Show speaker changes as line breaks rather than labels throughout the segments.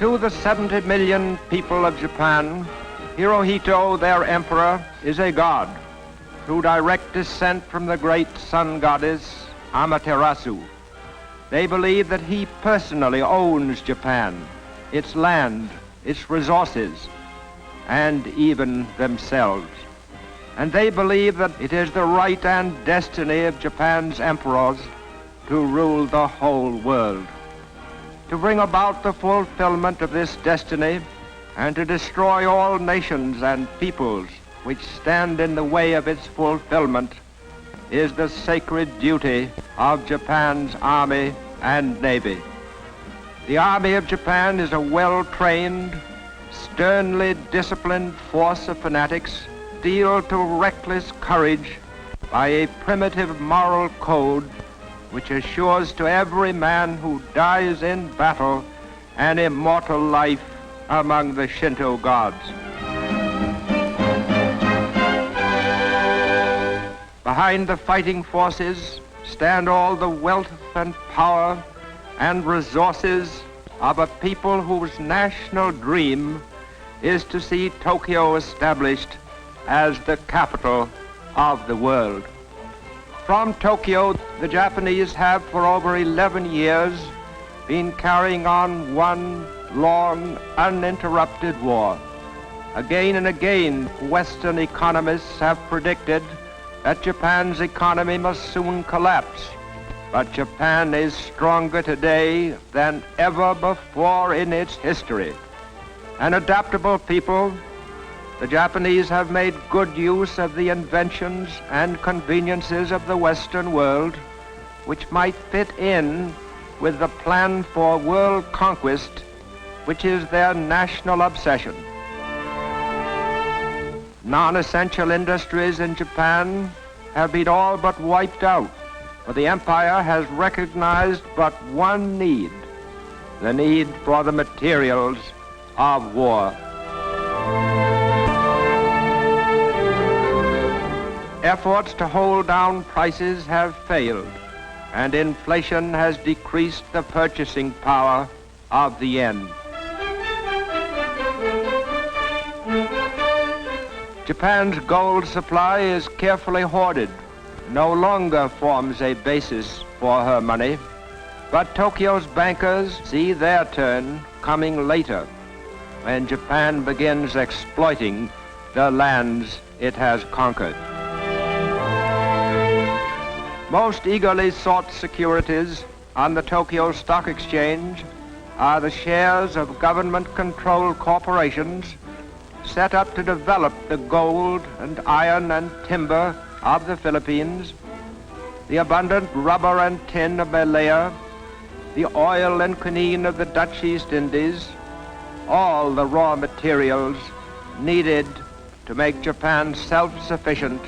To the 70 million people of Japan, Hirohito, their emperor, is a god, through direct descent from the great sun goddess Amaterasu. They believe that he personally owns Japan, its land, its resources, and even themselves. And they believe that it is the right and destiny of Japan's emperors to rule the whole world. To bring about the fulfillment of this destiny and to destroy all nations and peoples which stand in the way of its fulfillment is the sacred duty of Japan's Army and Navy. The Army of Japan is a well-trained, sternly disciplined force of fanatics steeled to reckless courage by a primitive moral code which assures to every man who dies in battle an immortal life among the Shinto gods. Behind the fighting forces stand all the wealth and power and resources of a people whose national dream is to see Tokyo established as the capital of the world. From Tokyo, the Japanese have for over 11 years been carrying on one long, uninterrupted war. Again and again, Western economists have predicted that Japan's economy must soon collapse. But Japan is stronger today than ever before in its history. An adaptable people, the Japanese have made good use of the inventions and conveniences of the Western world, which might fit in with the plan for world conquest, which is their national obsession. Non-essential industries in Japan have been all but wiped out, for the empire has recognized but one need, the need for the materials of war. Efforts to hold down prices have failed, and inflation has decreased the purchasing power of the yen. Japan's gold supply is carefully hoarded, no longer forms a basis for her money, but Tokyo's bankers see their turn coming later, when Japan begins exploiting the lands it has conquered. Most eagerly sought securities on the Tokyo Stock Exchange are the shares of government-controlled corporations set up to develop the gold and iron and timber of the Philippines, the abundant rubber and tin of Malaya, the oil and quinine of the Dutch East Indies, all the raw materials needed to make Japan self-sufficient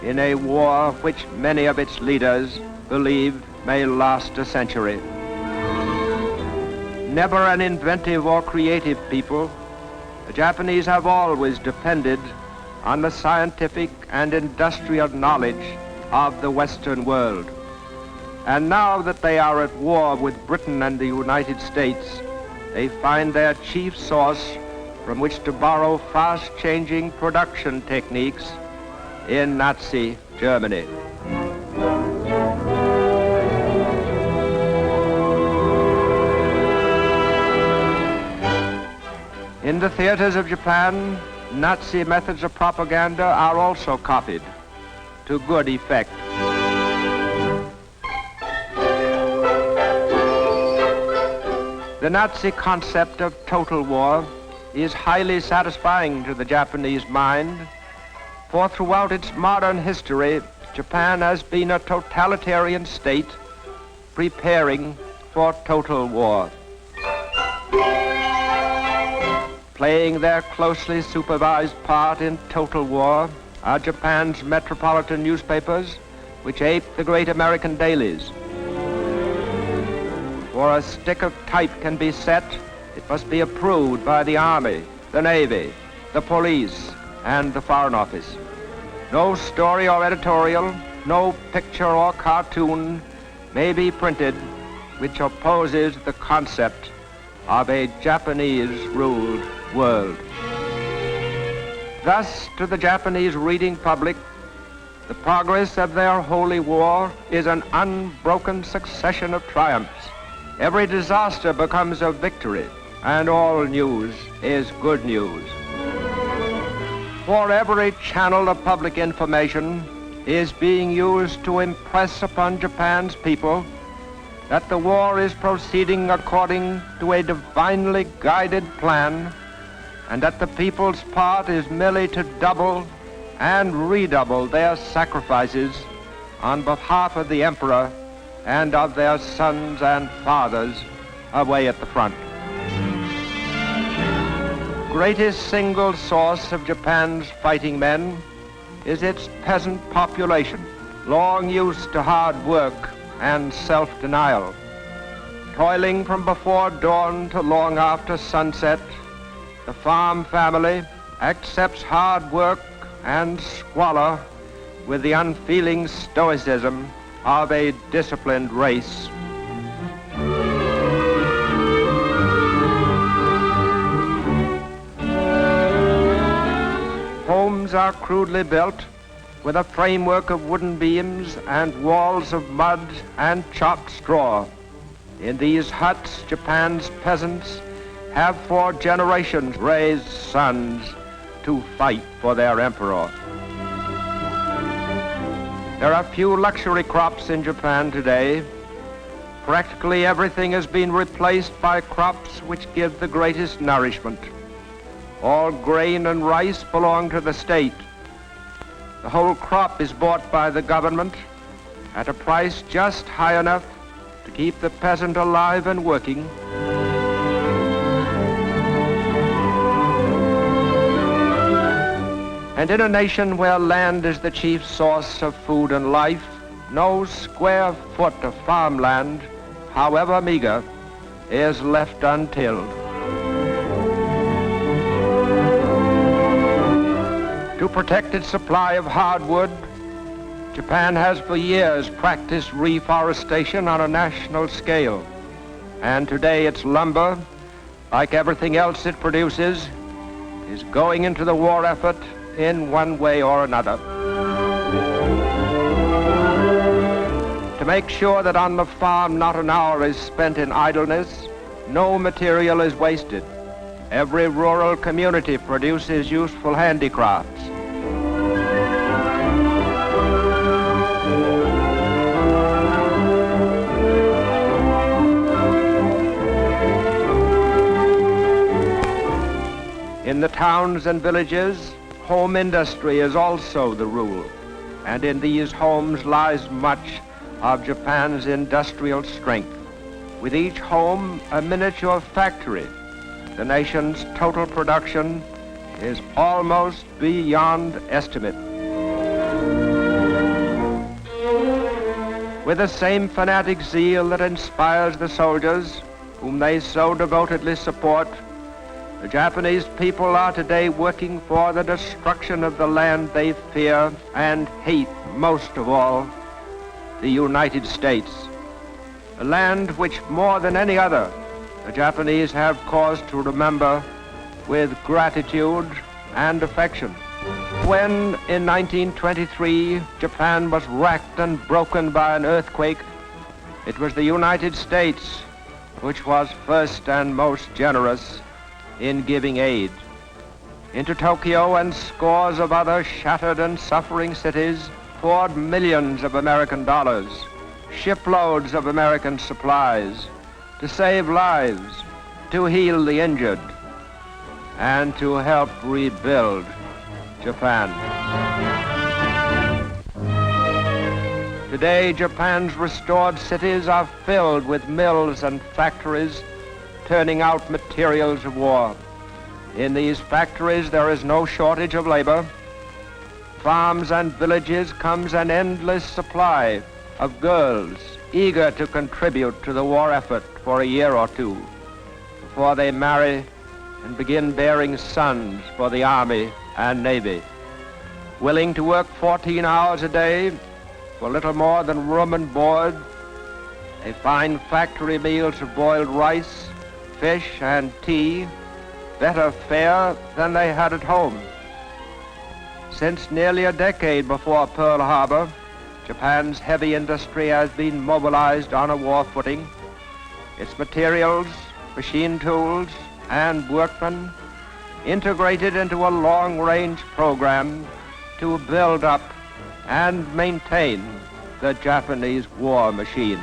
in a war which many of its leaders believe may last a century. Never an inventive or creative people, the Japanese have always depended on the scientific and industrial knowledge of the Western world. And now that they are at war with Britain and the United States, they find their chief source from which to borrow fast-changing production techniques in Nazi Germany. In the theaters of Japan, Nazi methods of propaganda are also copied to good effect. The Nazi concept of total war is highly satisfying to the Japanese mind, for throughout its modern history, Japan has been a totalitarian state preparing for total war. Playing their closely supervised part in total war are Japan's metropolitan newspapers, which ape the great American dailies. Before a stick of type can be set, it must be approved by the Army, the Navy, the police, and the Foreign Office. No story or editorial, no picture or cartoon may be printed which opposes the concept of a Japanese-ruled world. Thus, to the Japanese reading public, the progress of their holy war is an unbroken succession of triumphs. Every disaster becomes a victory, and all news is good news. For every channel of public information is being used to impress upon Japan's people that the war is proceeding according to a divinely guided plan, and that the people's part is merely to double and redouble their sacrifices on behalf of the Emperor and of their sons and fathers away at the front. Greatest single source of Japan's fighting men is its peasant population, long used to hard work and self-denial. Toiling from before dawn to long after sunset, the farm family accepts hard work and squalor with the unfeeling stoicism of a disciplined race. Homes are crudely built with a framework of wooden beams and walls of mud and chopped straw. In these huts, Japan's peasants have for generations raised sons to fight for their emperor. There are few luxury crops in Japan today. Practically everything has been replaced by crops which give the greatest nourishment. All grain and rice belong to the state. The whole crop is bought by the government at a price just high enough to keep the peasant alive and working. And in a nation where land is the chief source of food and life, no square foot of farmland, however meager, is left untilled. To protect its supply of hardwood, Japan has for years practiced reforestation on a national scale. And today its lumber, like everything else it produces, is going into the war effort in one way or another. To make sure that on the farm not an hour is spent in idleness, no material is wasted. Every rural community produces useful handicrafts. In the towns and villages, home industry is also the rule, and in these homes lies much of Japan's industrial strength. With each home a miniature factory, the nation's total production is almost beyond estimate. With the same fanatic zeal that inspires the soldiers, whom they so devotedly support, the Japanese people are today working for the destruction of the land they fear and hate most of all, the United States, a land which more than any other the Japanese have cause to remember with gratitude and affection. When in 1923 Japan was racked and broken by an earthquake, it was the United States which was first and most generous in giving aid. Into Tokyo and scores of other shattered and suffering cities poured millions of American dollars, shiploads of American supplies, to save lives, to heal the injured, and to help rebuild Japan. Today, Japan's restored cities are filled with mills and factories turning out materials of war. In these factories, there is no shortage of labor. Farms and villages comes an endless supply of girls eager to contribute to the war effort for a year or two before they marry and begin bearing sons for the Army and Navy. Willing to work 14 hours a day for little more than room and board, they find factory meals of boiled rice, fish and tea, better fare than they had at home. Since nearly a decade before Pearl Harbor, Japan's heavy industry has been mobilized on a war footing. Its materials, machine tools, and workmen integrated into a long-range program to build up and maintain the Japanese war machine.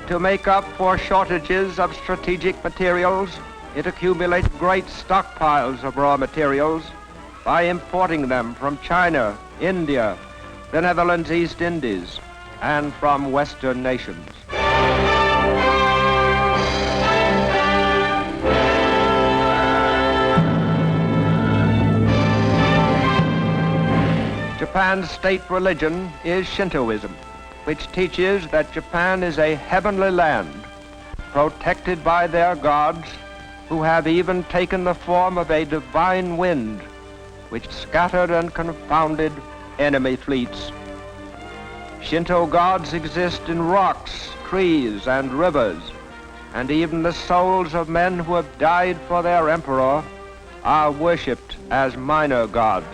To make up for shortages of strategic materials, it accumulated great stockpiles of raw materials by importing them from China, India, the Netherlands East Indies, and from Western nations. Japan's state religion is Shintoism, which teaches that Japan is a heavenly land, protected by their gods, who have even taken the form of a divine wind, which scattered and confounded enemy fleets. Shinto gods exist in rocks, trees, and rivers, and even the souls of men who have died for their emperor are worshipped as minor gods.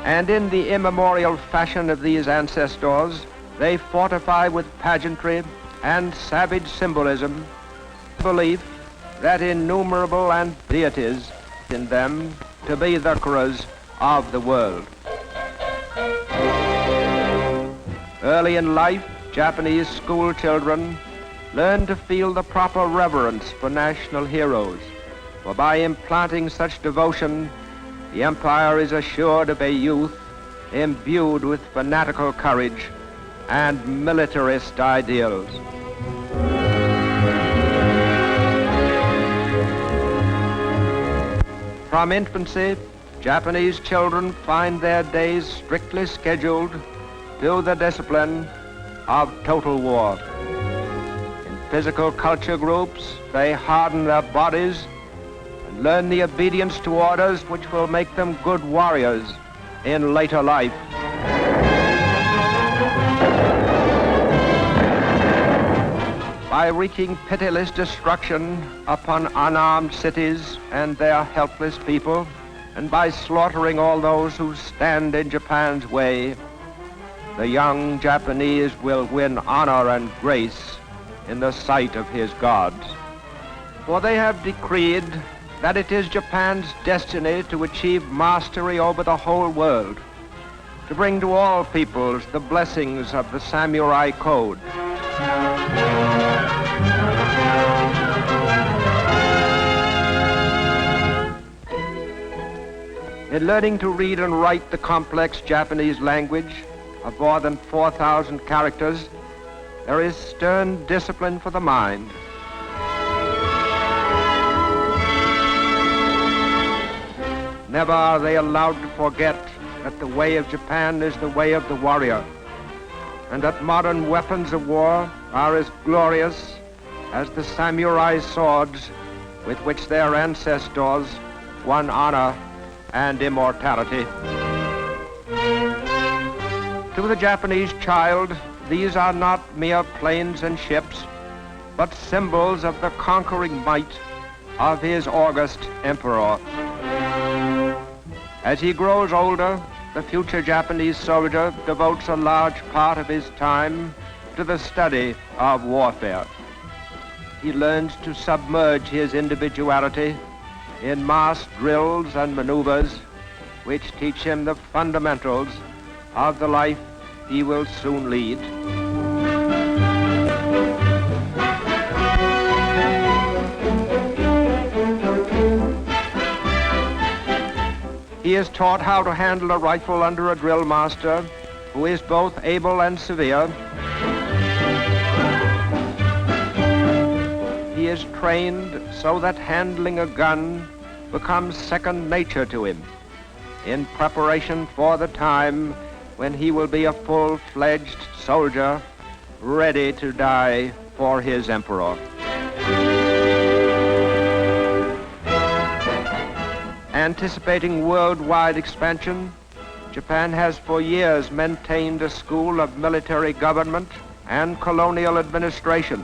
And in the immemorial fashion of these ancestors, they fortify with pageantry and savage symbolism the belief that innumerable and deities in them to be the conquerors of the world. Early in life, Japanese school children learn to feel the proper reverence for national heroes, for by implanting such devotion, the empire is assured of a youth imbued with fanatical courage and militarist ideals. From infancy, Japanese children find their days strictly scheduled to the discipline of total war. In physical culture groups, they harden their bodies and learn the obedience to orders which will make them good warriors in later life. By wreaking pitiless destruction upon unarmed cities and their helpless people, and by slaughtering all those who stand in Japan's way, the young Japanese will win honor and grace in the sight of his gods. For they have decreed that it is Japan's destiny to achieve mastery over the whole world, to bring to all peoples the blessings of the samurai code. In learning to read and write the complex Japanese language of more than 4,000 characters, there is stern discipline for the mind. Never are they allowed to forget that the way of Japan is the way of the warrior, and that modern weapons of war are as glorious as the samurai swords with which their ancestors won honor and immortality. To the Japanese child, these are not mere planes and ships, but symbols of the conquering might of his august emperor. As he grows older, the future Japanese soldier devotes a large part of his time to the study of warfare. He learns to submerge his individuality in mass drills and maneuvers which teach him the fundamentals of the life he will soon lead. He is taught how to handle a rifle under a drill master who is both able and severe. He is trained so that handling a gun becomes second nature to him in preparation for the time when he will be a full-fledged soldier ready to die for his emperor. Anticipating worldwide expansion, Japan has for years maintained a school of military government and colonial administration,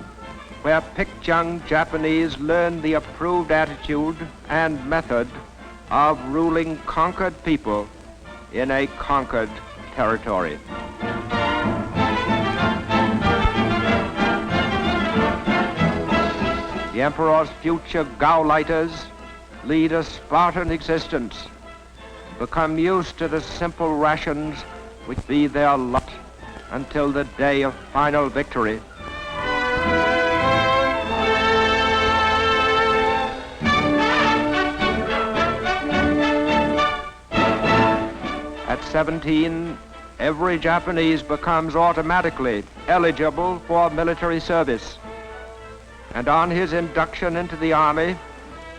where picked young Japanese learn the approved attitude and method of ruling conquered people in a conquered territory. The Emperor's future Gauleiters lead a Spartan existence, become used to the simple rations which be their lot until the day of final victory. At 17, every Japanese becomes automatically eligible for military service. And on his induction into the army,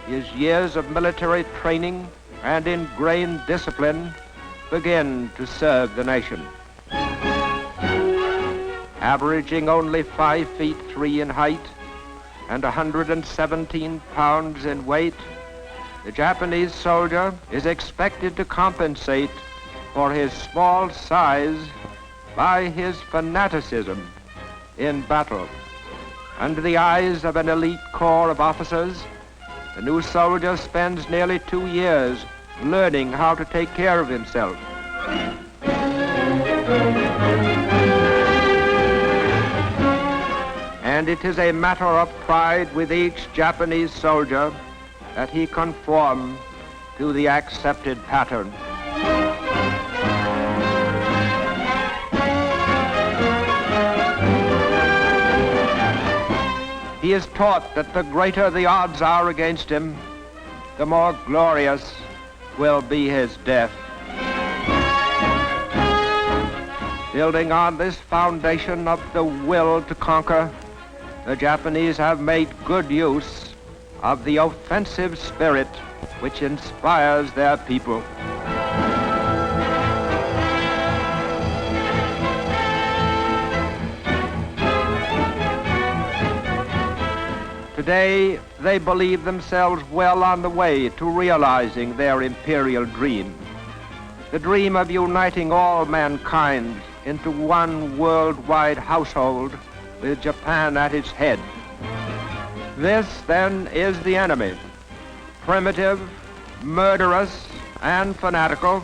his years of military training and ingrained discipline begin to serve the nation. Averaging only 5 feet 3 in height and 117 pounds in weight, the Japanese soldier is expected to compensate for his small size by his fanaticism in battle. Under the eyes of an elite corps of officers, the new soldier spends nearly 2 years learning how to take care of himself. And it is a matter of pride with each Japanese soldier that he conform to the accepted pattern. He is taught that the greater the odds are against him, the more glorious will be his death. Building on this foundation of the will to conquer, the Japanese have made good use of the offensive spirit which inspires their people. Today, they believe themselves well on the way to realizing their imperial dream, the dream of uniting all mankind into one worldwide household with Japan at its head. This, then, is the enemy, primitive, murderous, and fanatical.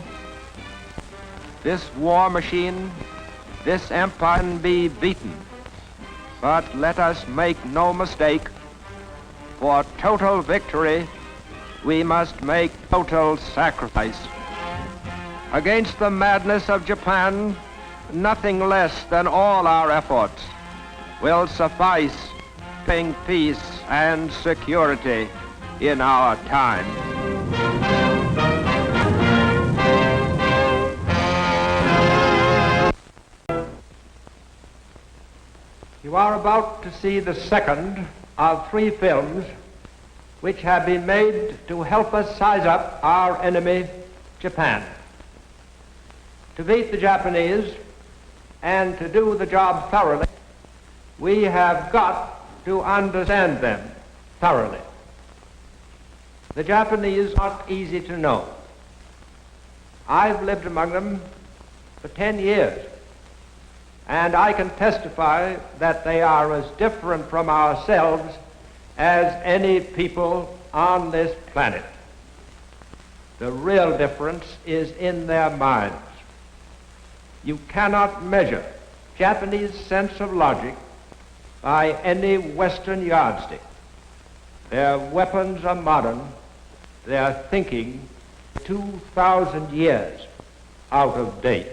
This war machine, this empire can be beaten. But let us make no mistake, for total victory, we must make total sacrifice. Against the madness of Japan, nothing less than all our efforts will suffice to bring peace and security in our time. You are about to see the second of 3 films which have been made to help us size up our enemy, Japan. To beat the Japanese and to do the job thoroughly, we have got to understand them thoroughly. The Japanese are not easy to know. I've lived among them for 10 years, and I can testify that they are as different from ourselves as any people on this planet. The real difference is in their minds. You cannot measure Japanese sense of logic by any Western yardstick. Their weapons are modern, their thinking 2,000 years out of date.